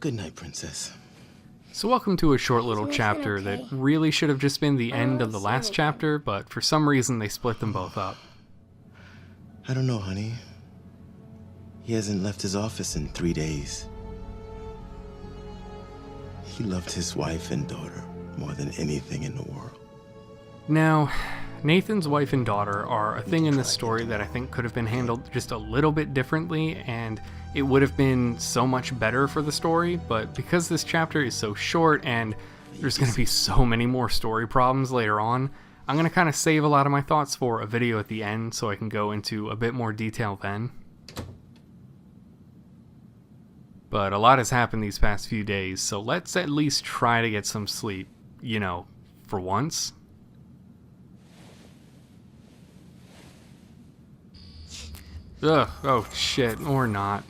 Good night, princess. So welcome to a short little chapter okay? that really should have just been the end of the Is last everything chapter, but for some reason they split them both up. I don't know, honey. He hasn't left his office in 3 days. He loved his wife and daughter more than anything in the world. Now, Nathan's wife and daughter are a thing in this story that I think could have been handled just a little bit differently, and it would have been so much better for the story, but because this chapter is so short and there's going to be so many more story problems later on, I'm going to kind of save a lot of my thoughts for a video at the end so I can go into a bit more detail then. But a lot has happened these past few days, so let's at least try to get some sleep, you know, for once. Ugh, oh shit, or not.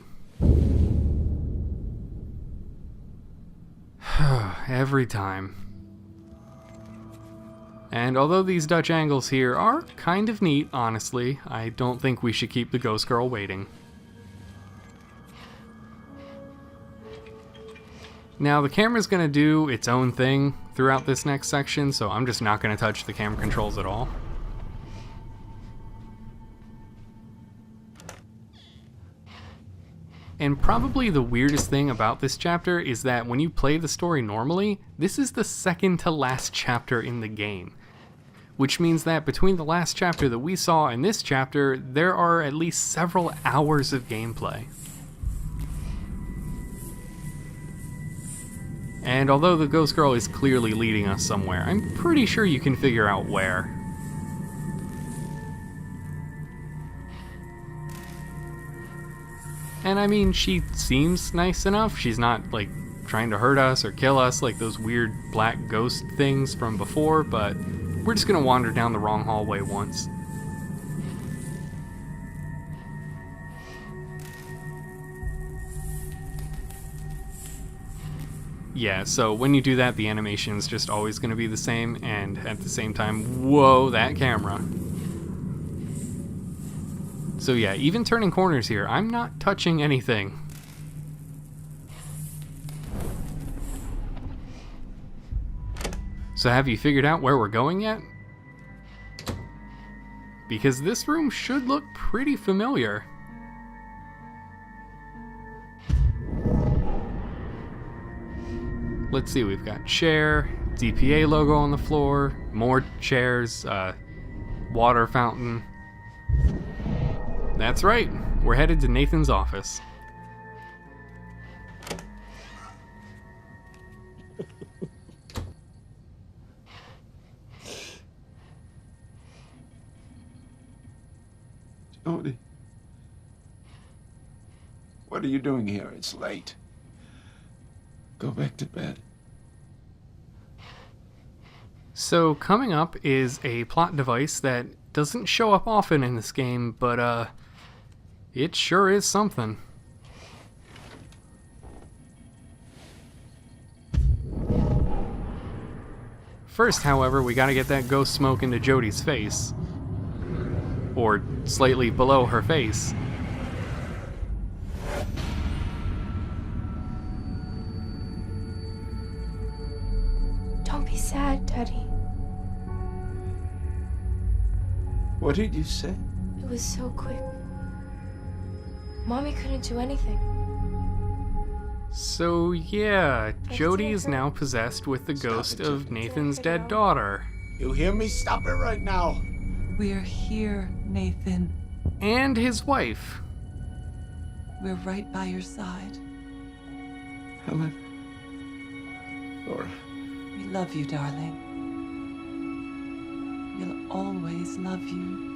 Every time. And although these Dutch angles here are kind of neat, honestly, I don't think we should keep the ghost girl waiting. Now the camera's gonna do its own thing throughout this next section, so I'm just not gonna touch the camera controls at all. And probably the weirdest thing about this chapter is that when you play the story normally, this is the second to last chapter in the game. Which means that between the last chapter that we saw and this chapter, there are at least several hours of gameplay. And although the ghost girl is clearly leading us somewhere, I'm pretty sure you can figure out where. And I mean, she seems nice enough. She's not, like, trying to hurt us or kill us like those weird black ghost things from before, but we're just gonna wander down the wrong hallway once. Yeah, so when you do that, the animation's just always gonna be the same, and at the same time, whoa, that camera. So yeah, even turning corners here, I'm not touching anything. So have you figured out where we're going yet? Because this room should look pretty familiar. Let's see, we've got chair, DPA logo on the floor, more chairs, water fountain. That's right, we're headed to Nathan's office. Jody, what are you doing here? It's late. Go back to bed. So coming up is a plot device that doesn't show up often in this game, but it sure is something. First, however, we gotta get that ghost smoke into Jody's face. Or slightly below her face. Don't be sad, Daddy. What did you say? It was so quick. Mommy couldn't do anything. So yeah, Jody is now possessed with the ghost of Nathan's dead daughter. You hear me? Stop it right now. We're here, Nathan. And his wife. We're right by your side. Helen. Laura. We love you, darling. We'll always love you.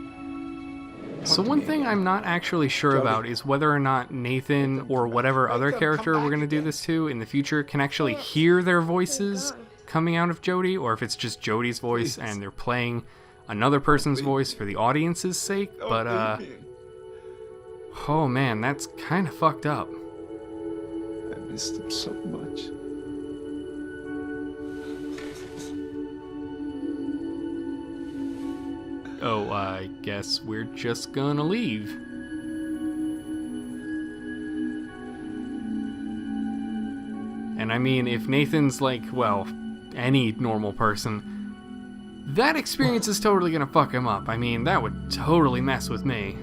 So one thing I'm not actually sure about is whether or not Nathan or whatever other character we're going to do this to in the future can actually hear their voices coming out of Jody, or if it's just Jody's voice and they're playing another person's voice for the audience's sake, but oh man, that's kind of fucked up. I missed him so much. Oh, I guess we're just gonna leave. And I mean, if Nathan's like, well, any normal person, that experience is totally gonna fuck him up. I mean, that would totally mess with me.